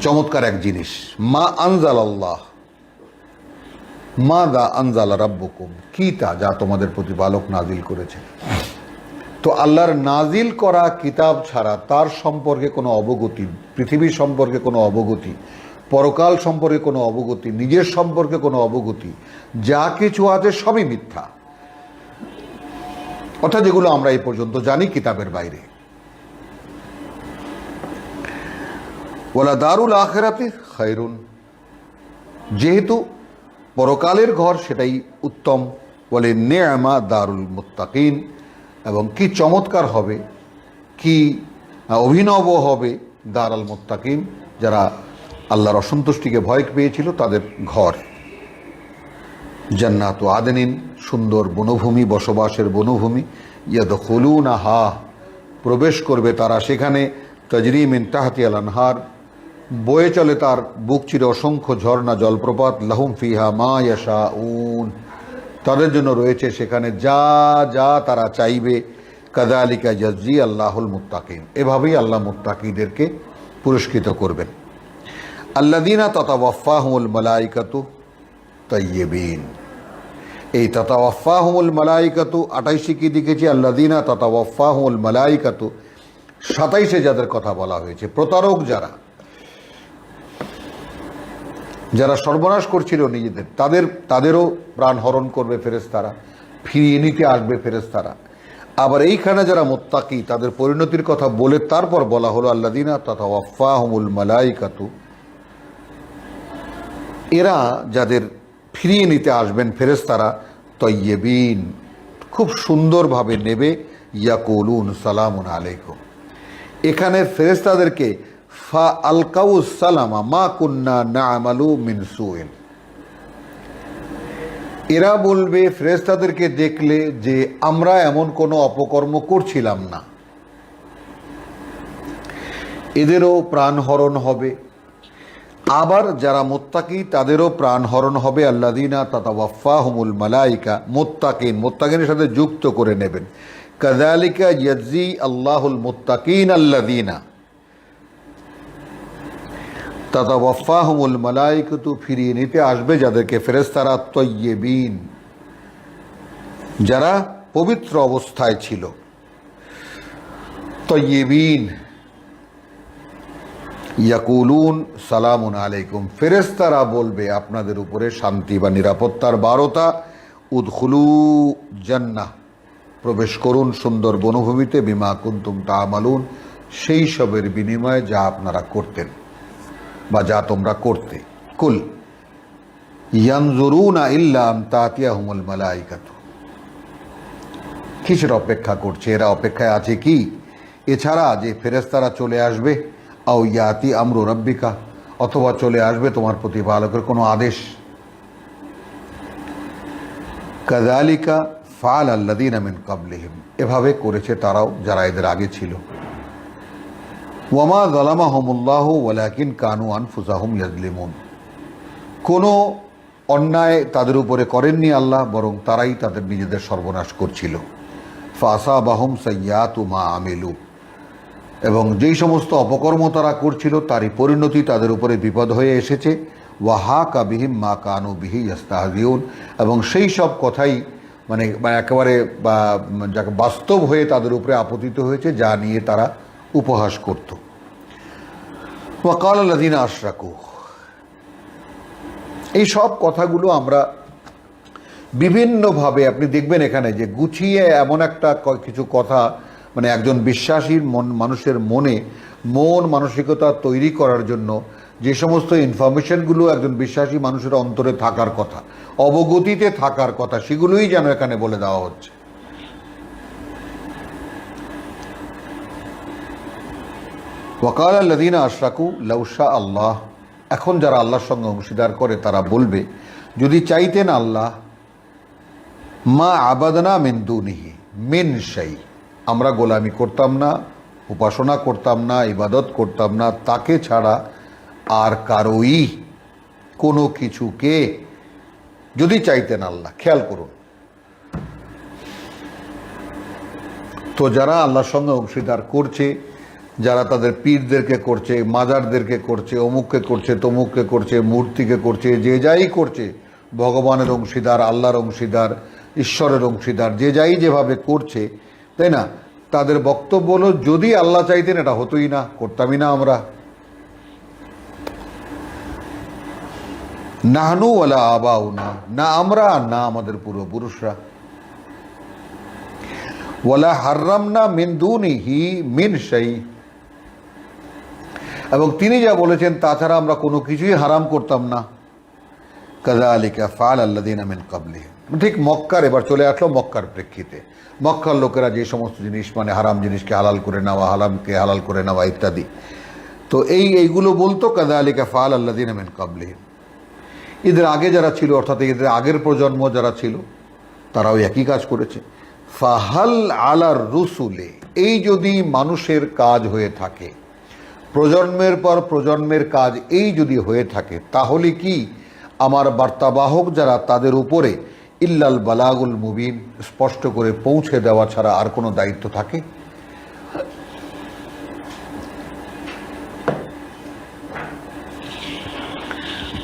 চমৎকার এক জিনিস। মা আনজালাল্লাহ মাযা আনজালা রাব্বুকুম, কি তা যা তোমাদের প্রতিপালক নাজিল করেছে। তো আল্লাহর নাজিল করা কিতাব ছাড়া তার সম্পর্কে কোনো অবগতি, পৃথিবী সম্পর্কে কোনো অবগতি, পরকাল সম্পর্কে কোনো অবগতি, নিজের সম্পর্কে কোনো অবগতি, যা কিছু আছে সবই মিথ্যা, অর্থাৎ যেগুলো আমরা এই পর্যন্ত জানি কিতাবের বাইরে। ওয়ালা দারুল আখিরাতি খায়রুন, যেহেতু পরকালের ঘর সেটাই উত্তম। বলে নি'মা দারুল মুত্তাকিন, এবং কি চমৎকার হবে, কি অভিনব হবে দারুল মুত্তাকিন, যারা আল্লাহর অসন্তুষ্টিকে ভয় পেয়েছিল তাদের ঘর। জান্নাতু আদনিন, সুন্দর বনভূমি, বসবাসের বনভূমি। ইয়াদখুলুনাহা, প্রবেশ করবে তারা সেখানে। তাজরি মিন তাহতিহাল আনহার, বয়ে চলে তার বুক চিরে অসংখ্য ঝর্ণা জলপ্রপাত। লাহুম ফিহা মা ইয়াশাউন, তাদের জন্য রয়েছে সেখানে যা যা তারা চাইবে। কাযালিকা ইয়াজজি আল্লাহুল মুত্তাকিন, এভাবেই আল্লাহ মুত্তাকিদেরকে পুরস্কৃত করবেন। আল্লাযীনা তাতাওয়াফাহুমুল মালাইকাতু তাইয়্যিবিন, এই তাতাওয়াফাহুমুল মালাইকাতু 28 কি দেখেছি, আল্লাযীনা তাতাওয়াফাহুমুল মালাইকাতু 27 যাদের কথা বলা হয়েছে, প্রতারক যারা সর্বনাশ করছিল নিজেদের, তাদেরও প্রাণ হরণ করবে ফেরেশতারা, ফিরিয়ে নিতে আসবে ফেরেশতারা। আবার এইখানে যারা মুত্তাকি তাদের পরিণতির কথা বলে তারপর বলা হলো আল্লাযীনা তাতাওয়াফাহুমুল মালাইকাতু, এরা যাদের ফিরিয়ে নিতে আসবেন ফেরেশতারা, তাইয়্যিবিন, খুব সুন্দরভাবে নেবে। ইয়াকুলুন সালামুন আলাইকুম, এখানে ফেরেশতাদেরকে ফা আলকাউ সালামা মা কুন্না না'মালু মিন সুইন, এরা বলবে ফেরেশতাদেরকে দেখলে যে আমরা এমন কোনো অপকর্ম করছিলাম না। এদেরও প্রাণহরণ হবে। আবার যারা মুত্তাকি তাদেরও প্রাণহরণ হবে। আল্লাযীনা তাতাওয়াফাহুমুল মালাইকা, মুত্তাকিনের সাথে যুক্ত করে নেবেন। কাযালিকা ইয়াজজি আল্লাহুল মুত্তাকিন আল্লাযীনা তাতাওয়াফাহুমুল মালাইকাতু, ফিরিয়ে নিতে আসবে যাদেরকে ফেরেশতারা। তাইয়্যিবিন, যারা পবিত্র অবস্থায় ছিল, তয়্যিবিন ইয়াকুলুন সালামুন আলাইকুম, ফেরেশতারা বলবে আপনাদের উপরে শান্তি বা নিরাপত্তার বারতা, উদখুলু জান্নাহ, প্রবেশ করুন সুন্দর বনভূমিতে, বিমা কুনতুম তা'মালুন, সেই সবের বিনিময়ে যা আপনারা করতেন বা যা তোমরা করতে। কুল ইয়ানজুরুনা ইল্লা আন তাতিয়াহুমুল মালাইকাতু, কিসের অপেক্ষা করছে এরা? অপেক্ষায় আছে কি এছাড়া যে ফেরেশতারা চলে আসবে, আও ইয়াতি আমরু রাব্বিকা, অথবা চলে আসবে তোমার প্রতিপালকের কোনো আদেশ। কাযালিকা ফাআল আল্লাযীনা মিন ক্বাবলিহিম, এভাবে করেছে তারাও যারা এদের আগে ছিল। ওয়ামা যালামাহুমুল্লাহু ওয়ালাকিন কানু আনফুসাহুম ইয়াজলিমুন, কোনো অন্যায় তাদের উপরে করেননি আল্লাহ, বরং তারাই তাদের নিজেদের সর্বনাশ করছিল। ফাসাবাহুম সাইয়্যাতু মা আমিলু, এবং যেই সমস্ত অপকর্ম তারা করছিল তারই পরিণতি তাদের উপরে বিপদ হয়ে এসেছে। ওয়াহাকা বিহিম মা কানু বিহি ইস্তাহজিউন, এবং সেই সব কথাই মানে একেবারে যাকে বাস্তব হয়ে তাদের উপরে আপতিত হয়েছে, যা নিয়ে তারা উপহাস করত। ওয়াকাল আল্লাযীনা আশরাকু, এই সব কথাগুলো আমরা বিভিন্নভাবে আপনি দেখবেন এখানে যে গুছিয়ে এমন একটা কিছু কথা, মানে একজন বিশ্বাসীর মানুষের মন মানসিকতা তৈরি করার জন্য যে সমস্ত ইনফরমেশনগুলো একজন বিশ্বাসী মানুষের অন্তরে থাকার কথা, অবগতিতে থাকার কথা, সেগুলোই যেন এখানে বলে দেওয়া হচ্ছে। ওয়াকাল আল্লাযীনা আশরাকু লাউ শা আল্লাহ, এখন যারা আল্লাহর সঙ্গে অংশীদার করে তারা বলবে, যদি চাইতেন আল্লাহ, মা আবাদনা মিন দুনিহি মিন শাই, আমরা গোলামি করতাম না, উপাসনা করতাম না, ইবাদত করতাম না তাকে ছাড়া আর কারোই, কোনো কিছুকে, যদি চাইতেন আল্লাহ। খেয়াল করুন, তো যারা আল্লাহর সঙ্গে অংশীদার করছে, যারা তাদের পীরদেরকে করছে, মাজারদেরকে করছে, অমুককে করছে, তমুককে করছে, মূর্তিকে করছে, যে যাই করছে, ভগবানের অংশীদার, আল্লাহর অংশীদার, ঈশ্বরের অংশীদার, যে যাই যেভাবে করছে, তাই না, তাদের বক্তব্য হলো যদি আল্লাহ চাইতেন এটা হতোই না, করতামই না আমরা। নাহনু ওয়ালা আবাউনা, না আমরা না আমাদের পূর্বপুরুষরা। ওয়ালা হাররামনা মিন দুনিহি মিন শাই, এবং তিনি যা বলেছেন তাছাড়া আমরা কোনো কিছুই হারাম করতাম না। কাযালিকা ফাআল আল্লাযীনা মিন ক্বাবলিহিম, ঠিক মক্কার, এবার চলে আসলো মক্কার প্রেক্ষিতে। মক্কার লোকেরা যে সমস্ত জিনিস, মানে হারাম জিনিসকে হালাল করে নেওয়া, হারামকে হালাল করে নেওয়া ইত্যাদি, তো এইগুলো বলতো কাযালিকা ফাআল আল্লাযীনা মিন ক্বাবলিহিম, এদের আগে যারা ছিল, অর্থাৎ এদের আগের প্রজন্ম যারা ছিল তারাও একই কাজ করেছে। ফাহাল আলার রুসুলে, এই যদি মানুষের কাজ হয়ে থাকে, প্রজন্মের পর প্রজন্মের কাজ এই যদি হয়ে থাকে, তাহলে কি আমার বার্তাবাহক যারা তাদের উপরে ইল্লাল বালাগুল মুবিন, স্পষ্ট করে পৌঁছে দেওয়া ছাড়া আর কোনো দায়িত্ব থাকে?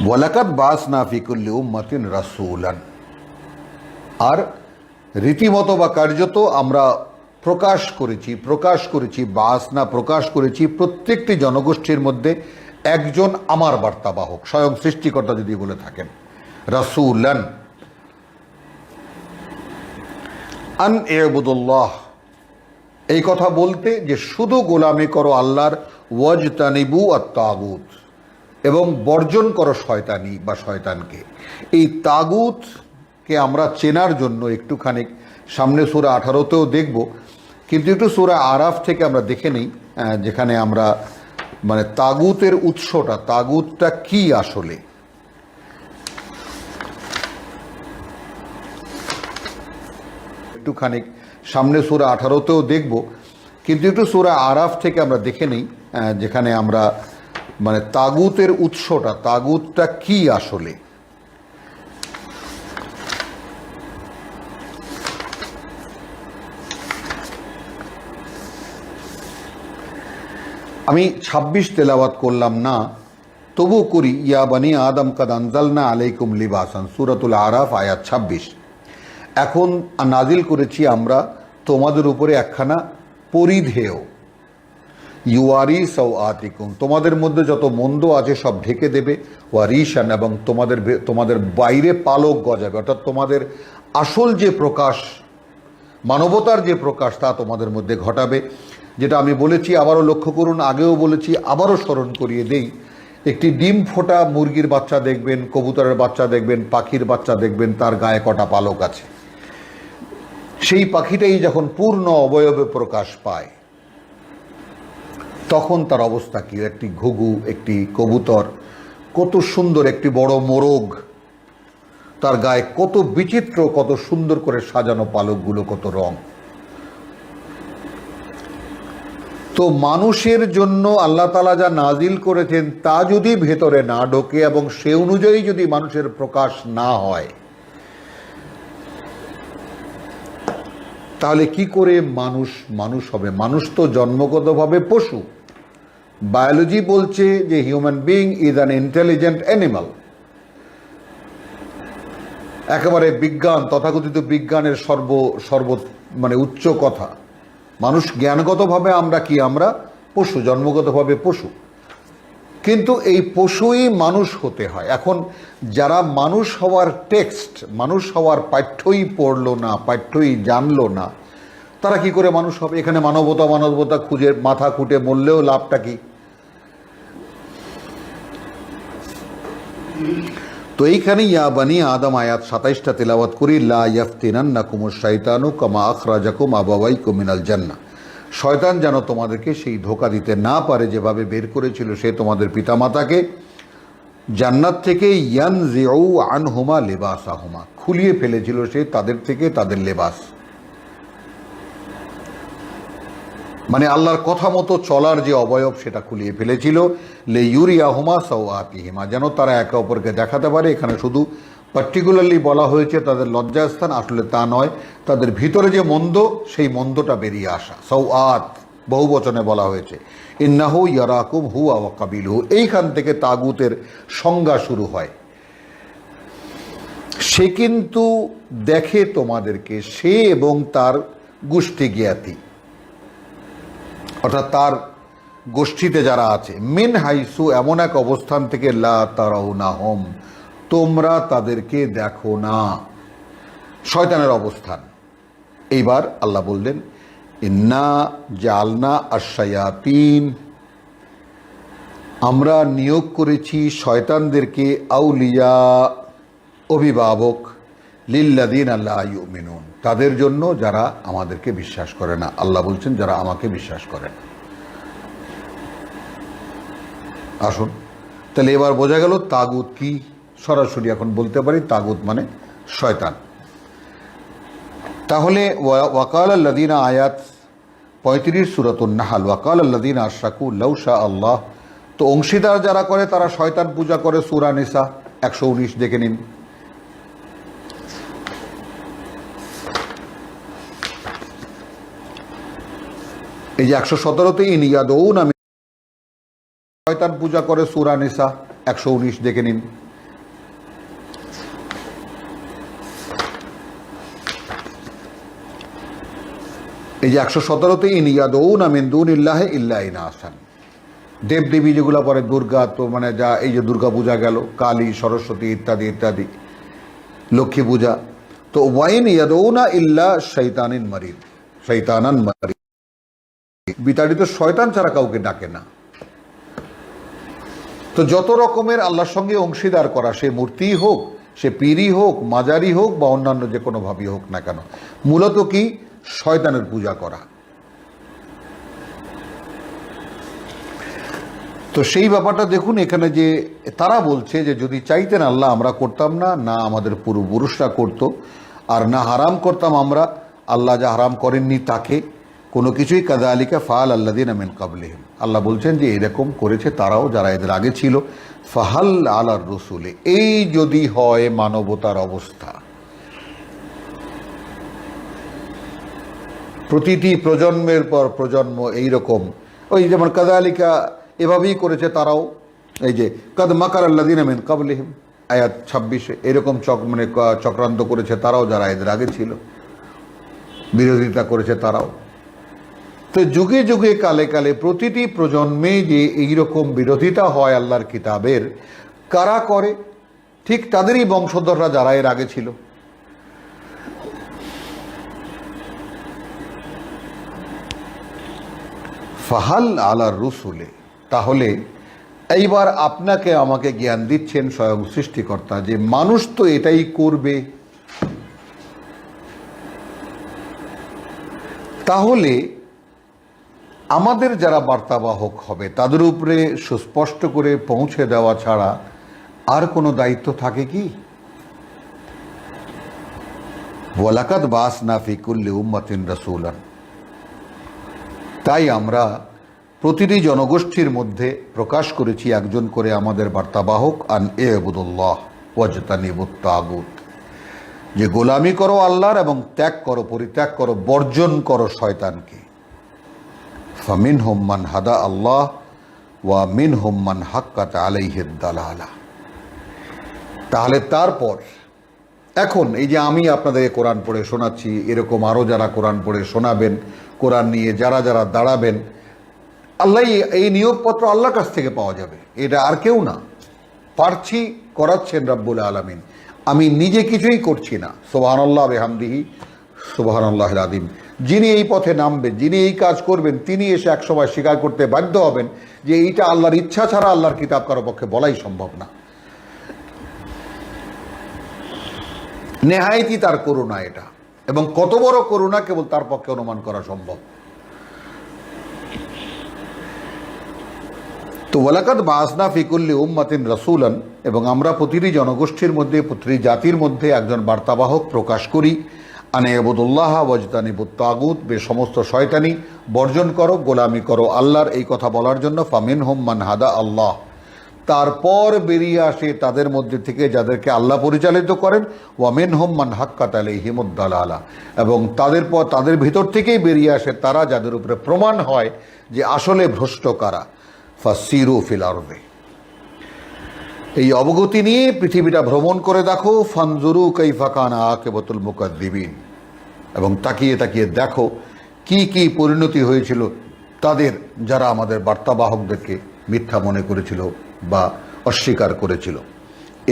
ওয়ালাকাদ বাসনা ফি কুল্লি উম্মাতিন রাসূলান, আর রীতিমতো বা কার্যত আমরা প্রকাশ করেছি বাসনা, প্রকাশ করেছি প্রত্যেকটি জনগোষ্ঠীর মধ্যে একজন আমার বার্তাবাহক, স্বয়ং সৃষ্টিকর্তা যদি বলে থাকেন, রাসূলান আন ইবুদুল্লাহ, এই কথা বলতে যে শুধু গোলামি করো আল্লাহর, ওয়াজতানিবু আত-তাগুত, এবং বর্জন করো শয়তানি বা শয়তানকে। এই তাগুতকে আমরা চেনার জন্য একটুখানি সামনে সূরা 18তেও দেখব, কিন্তু একটু সূরা আরাফ থেকে আমরা দেখে নেই, যেখানে আমরা মানে তাগুতের উৎসটা, তাগুতটা কি আসলে। একটুখানি সামনে সূরা 18তেও দেখব, কিন্তু একটু সূরা আরাফ থেকে আমরা দেখে নেই, যেখানে আমরা মানে তাগুতের উৎসটা, তাগুতটা কি আসলে। আমি 26 তেলাওয়াত করলাম না, তবু করি। ইয়া বানি আদম কাদ আনজালনা আলাইকুম লিবাসান, সূরাতুল আরাফ আয়াত 26। এখন নাজিল করেছি আমরা তোমাদের উপরে একখানা পরিধেয়, ইউয়ারি সাওআতিকুম, তোমাদের মধ্যে যত মন্দ আছে সব ঢেকে দেবে, ওয়ারিশান, এবং তোমাদের বাইরে পালক গজাবে, অর্থাৎ তোমাদের আসল যে প্রকাশ, মানবতার যে প্রকাশ তা তোমাদের মধ্যে ঘটাবে। যেটা আমি বলেছি, আবারও লক্ষ্য করুন, আগেও বলেছি, আবারও স্মরণ করিয়ে দেই, একটি ডিম ফোটা মুরগির বাচ্চা দেখবেন, কবুতরের বাচ্চা দেখবেন, পাখির বাচ্চা দেখবেন, তার গায়ে কটা পালক আছে। সেই পাখিটাই যখন পূর্ণ অবয়বে প্রকাশ পায় তখন তার অবস্থা কি? একটি ঘুঘু, একটি কবুতর, কত সুন্দর, একটি বড় মোরগ, তার গায়ে কত বিচিত্র, কত সুন্দর করে সাজানো পালকগুলো, কত রং। তো মানুষের জন্য আল্লাহ তাআলা যা নাজিল করেছেন তা যদি ভেতরে না ঢোকে এবং সে অনুযায়ী যদি মানুষের প্রকাশ না হয়, তাহলে কি করে মানুষ হবে? মানুষ তো জন্মগতভাবে পশু। বায়োলজি বলছে যে human being is an intelligent animal. একেবারে বিজ্ঞান, তথাকথিত বিজ্ঞানের সর্ব মানে উচ্চ কথা। মানুষ জ্ঞানগতভাবে আমরা কি? আমরা পশু, জন্মগতভাবে পশু। কিন্তু এই পশুই মানুষ হতে হয়। এখন যারা মানুষ হওয়ার টেক্সট, মানুষ হওয়ার পাঠ্যই পড়লো না, পাঠ্যই জানলো না, তারা কি করে মানুষ হবে? এখানে মানবতা খুঁজে মাথা খুঁটে মরলেও লাভটা কি? তো এইখানে ইয়া বানি আদম আয়াত 27টা তেলাওয়াত করি। লা ইয়াফতিনান্নাকুমুশ শাইতানু কামা আখরাজাকুম আবাওয়াইকুম মিনাল জান্নাহ। শয়তান যেন তোমাদেরকে সেই ধোঁকা দিতে না পারে যেভাবে বের করেছিল সে তোমাদের পিতামাতাকে জান্নাত থেকে, ইয়ানজিউ আনহুমা লিবাসাহুমা, খুলিয়ে ফেলেছিল সে তাদের থেকে তাদের লেবাস। মানে আল্লাহর কথা মতো চলার যে অবয়ব সেটা খুলিয়ে ফেলেছিল। লে ইউরিয়াহুমা সাওআতিহিমা, যেন তারা একে অপরকে দেখাতে পারে। এখানে শুধু পার্টিকুলারলি বলা হয়েছে তাদের লজ্জাস্থান, আসলে তা নয়, তাদের ভিতরে যে মন্দ সেই মন্দটা বেরিয়ে আসা। সাওআত বহু বচনে বলা হয়েছে। ইন্নাহু ইয়ারাকুম হুয়া ওয়া কাবিলহু, এইখান থেকে তাগুতের সংজ্ঞা শুরু হয়। সে কিন্তু দেখে তোমাদেরকে, সে এবং তার গোষ্ঠী জ্ঞাতি, অর্থাৎ তার গোষ্ঠীতে যারা আছে, মিন হাইসু, এমন এক অবস্থান থেকে, লা তারাউনাহুম, তোমরা তাদেরকে দেখো না। শয়তানের অবস্থান। এইবার আল্লাহ বললেন, ইন্না জালনা আশ-শায়াতিন, আমরা নিয়োগ করেছি শয়তানদেরকে আউলিয়া, অভিভাবক, লিল্লাযিনা লা ইউমিনুন, তাদের জন্য যারা আমাদেরকে বিশ্বাস করে না। আল্লাহ বলছেন যারা আমাকে বিশ্বাস করে না। আসুন তাহলে এবার বোঝা গেল তাগুত কি। সরাসরি এখন বলতে পারি তাগুত মানে শয়তান। তাহলে ওয়াকাল আল্লাযিনা, আয়াত 35 সূরাতুন নাহল, ওয়াকাল আল্লাযিনা আশরাকু লাউ শা আল্লাহ, তো অংশীদার যারা করে তারা শয়তান পূজা করে। সূরা নিসা 119 দেখে নিন। এই যে 117তে ইন ইয়াদউনা, শয়তান পূজা করে। সূরা নিসা 119 দেখে নিন। এই যে 117তে ইন ইয়াদউনা মিন দুনিল্লাহি ইল্লা ইনাসান, দেবদেবী যেগুলো পরে দুর্গা, তো মানে যা এই যে দুর্গা পূজা গেল, কালী, সরস্বতী ইত্যাদি ইত্যাদি, লক্ষ্মী পূজা, তো ওয়াইন ইয়াদউনা ইল্লা শাইতানিন মারিদ, শয়তানান মারিদ, বিতাড়িত শয়তান ছাড়া কাউকে ডাকে না। তো যত রকমের আল্লাহর সঙ্গে অংশীদার করা, সে মূর্তি হোক, সে পীরই হোক, মাজারি হোক বা অন্যান্য যে কোনো ভাবেই হোক না কেন, মূলত কি? শয়তানের পূজা করা। তো সেই ব্যাপারটা দেখুন এখানে, যে তারা বলছে যে যদি চাইতেন আল্লাহ আমরা করতাম না, না আমাদের পূর্বপুরুষরা করত, আর না হারাম করতাম আমরা, আল্লাহ যা হারাম করেননি তাকে কোনো কিছুই। কাযালিকা ফাআল আল্লাযিনা মিন ক্বাবলিহিম, আল্লাহ বলছেন যে এরকম করেছে তারাও, যারা এদের আগে ছিল। ফাহাল আলার রসুলে, এই যদি হয় মানবতার অবস্থা, প্রতিটি প্রজন্মের পর প্রজন্ম এইরকম, ওই যেমন কাযালিকা এভাবেই করেছে তারাও। এই যে কাদ মাকার আল্লাযিনা মিন ক্বাবলিহিম, আয়াত 26-এ এরকম চক্রান্ত করেছে তারাও, যারা এদের আগে ছিল, বিরোধিতা করেছে তারাও। তো যুগে যুগে কালে কালে প্রতিটি প্রজন্মে যে এইরকম বিরোধিতা হয় আল্লাহর কিতাবের, কারা করে? ঠিক তাদেরই বংশধররা যারা এর আগে ছিল। ফাহাল আলার রুসুলে, তাহলে এইবার আপনাকে আমাকে জ্ঞান দিচ্ছেন স্বয়ং সৃষ্টিকর্তা যে মানুষ তো এটাই করবে, তাহলে আমাদের যারা বার্তাবাহক হবে তাদের উপরে সুস্পষ্ট করে পৌঁছে দেওয়া ছাড়া আর কোনো দায়িত্ব থাকে কি? ওয়ালাকাদ বাসনা ফি কুল্লি উম্মাতিন রাসূলান, তাই আমরা প্রতিটি জনগোষ্ঠীর মধ্যে প্রকাশ করেছি একজন করে আমাদের বার্তাবাহক, আন ইবুদুল্লাহ ওয়াজতানিবুত তাগুত, যে গোলামি করো আল্লাহর এবং ত্যাগ করো, পরিত্যাগ করো, বর্জন করো শয়তানকে। ফামিনহুম মান হাদা আল্লাহ ওয়া মিনহুম মান হাক্কাত আলাইহিদ দালালা। তাহলে তারপর এখন এই যে আমি আপনাদের কোরআন পড়ে শোনাচ্ছি, এরকম আরও যারা কোরআন পড়ে শোনাবেন, কোরআন নিয়ে যারা যারা দাঁড়াবেন, আল্লাহ এই নিয়োগপত্র আল্লাহর কাছ থেকে পাওয়া যাবে, এটা আর কেউ না। পারছি, করাচ্ছেন রব্বুল আলামিন, আমি নিজে কিছুই করছি না। সুবহানাল্লাহ বিহামদিহি সুবহানাল্লাহিল আযীম। যিনি এই পথে নামবেন, যিনি এই কাজ করবেন, তিনি এসে একসময় স্বীকার করতে বাধ্য হবেন যে এইটা আল্লাহর ইচ্ছা ছাড়া আল্লাহর কিতাব কারো পক্ষে বলাই সম্ভব না। নেহায়েতই তার করুণা এটা, এবং কত বড় করুণা কেবল তার পক্ষে অনুমান করা সম্ভব। তো ওয়ালাকাদ বাসনা ফি কুল্লি উম্মাতিন রাসূলান, এবং আমরা প্রতিটি জনগোষ্ঠীর মধ্যে, প্রতিটি জাতির মধ্যে একজন বার্তাবাহক প্রকাশ করি, আন ইবুদুল্লাহ ওয়াজতানিবুত তাগুত, সমস্ত শয়তানি বর্জন করো, গোলামি করো আল্লাহর, এই কথা বলার জন্য। ফামিনহুম মান হাদা আল্লাহ, তারপর বেরিয়ে আসে তাদের মধ্যে থেকে যাদেরকে আল্লাহ পরিচালিত করেন, ওয়া মিনহুম মান হাক্কাত আলাইহিমুদ দালালা, এবং তাদের ভিতর থেকেই বেরিয়ে আসে তারা যাদের উপরে প্রমাণ হয় যে আসলে ভ্রষ্ট কারা। ফাসিরু ফিল আরদি, এই অবগতি নিয়ে পৃথিবীটা ভ্রমণ করে দেখো। ফানজুরু কাইফা কানা আকিবাতুল মুকাদ্দিবিন, এবং তাকিয়ে তাকিয়ে দেখো কি কি পরিণতি হয়েছিল তাদের যারা আমাদের বার্তাবাহকদেরকে মিথ্যা মনে করেছিল বা অস্বীকার করেছিল।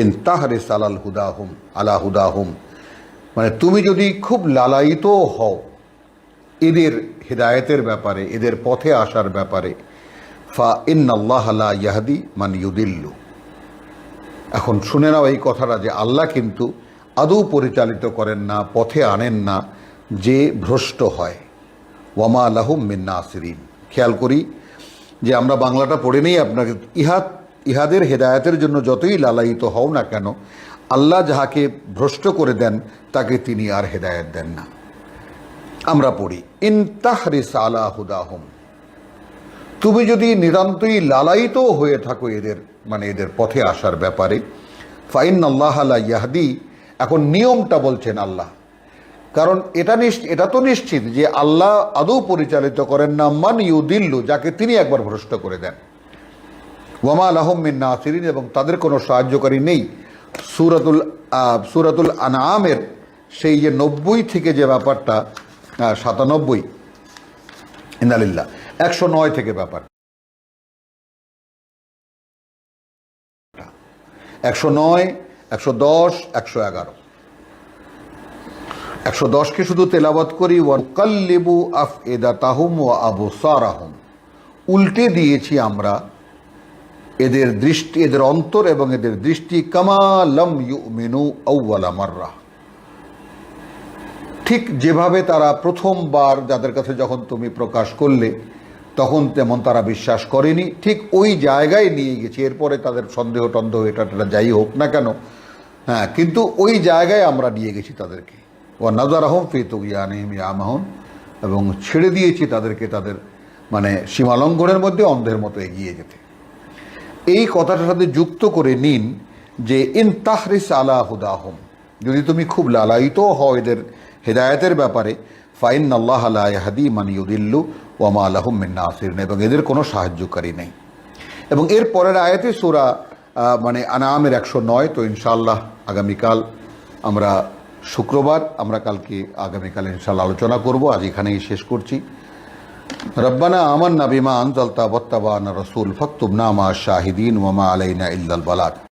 ইন তাহরিস আলাল হুদাহুম আলা হুদাহুম, মানে তুমি যদি খুব লালায়িত হও এদের হিদায়েতের ব্যাপারে, এদের পথে আসার ব্যাপারে, ফা ইন্নাল্লাহ লা ইয়াহদি মান ইউদিল্লু। এখন শুনে নাও এই কথাটা, যে আল্লাহ কিন্তু আদৌ পরিচালিত করেন না, পথে আনেন না যে ভ্রষ্ট হয়। ওয়ামা লাহুম মিন নাসিরিন। খেয়াল করি যে আমরা বাংলাটা পড়ে নেই আপনাকে, ইহাদের হেদায়েতের জন্য যতই লালায়িত হও না কেন, আল্লাহ যাহাকে ভ্রষ্ট করে দেন তাকে তিনি আর হেদায়েত দেন না। আমরা পড়ি, ইন তাহরিস আলা হুদাহুম, তুমি যদি নিতান্তই লালায়িত হয়ে থাকো এদের, মানে এদের পথে আসার ব্যাপারে, ফাইন্নাল্লাহ লা ইয়াহদি, এখন নিয়মটা বলছেন আল্লাহ, কারণ এটা তো নিশ্চিত যে আল্লাহ আদৌ পরিচালিত করেন না মান ইউদিল্লু, যাকে তিনি একবার ভ্রষ্ট করে দেন। ওয়ামা লাহুম মিন নাসিরিন, এবং তাদের কোনো সাহায্যকারী নেই। সূরাতুল আনআমের সেই যে 90 থেকে যে ব্যাপারটা, 97 ইন্নালিল্লাহ, 109 থেকে ব্যাপার, 109, 110, 111, 110কে শুধু তেলাওয়াত করি। ওয়াকাল্লিবু আফইদাতাহুম ওয়া আবসারাহুম, উল্টে দিয়েছি আমরা এদের দৃষ্টি, এদের অন্তর এবং এদের দৃষ্টি, কামা লাম ইউমিনু আউওয়ালা মাররা, ঠিক যেভাবে তারা প্রথমবার যাদের কাছে যখন তুমি প্রকাশ করলে তখন তেমন তারা বিশ্বাস করেনি, ঠিক ওই জায়গায় নিয়ে গেছি। এরপরে তাদের সন্দেহ টন্দেহ এটা যাই হোক না কেন, হ্যাঁ, কিন্তু ওই জায়গায় আমরা নিয়ে গেছি তাদেরকে। ওয়া নাযারাহুম ফি তুগয়ানিহিম ইয়ামাহুন, এবং ছেড়ে দিয়েছি তাদেরকে তাদের মানে সীমালঙ্ঘনের মধ্যে অন্ধের মতো এগিয়ে যেতে। এই কথাটার সাথে যুক্ত করে নিন যে ইন তাহরিস আলা হুদাহুম, যদি তুমি খুব লালায়িত হও এদের হেদায়েতের ব্যাপারে, ফাইন্নাল্লাহ লা ইয়াহদি মান ইউদিল্লু ওয়া মা লাহুম মিন নাসিরিন, এবং এদের কোনো সাহায্যকারী নেই। এবং এর পরের আয়াতে সূরা মানে আনামের 109। তো ইনশাআল্লাহ আগামীকাল আমরা শুক্রবার, আমরা কালকে আগামীকাল ইনশাআল্লাহ আলোচনা করব। আজ এখানেই শেষ করছি। রব্বানা আমান্না বিমা আনজালতা ওয়াত্তাবা'না রাসূল ফাকতুবনা মা শাহিদিন ওয়া মা আলাইনা ইল্লাল বালাগ।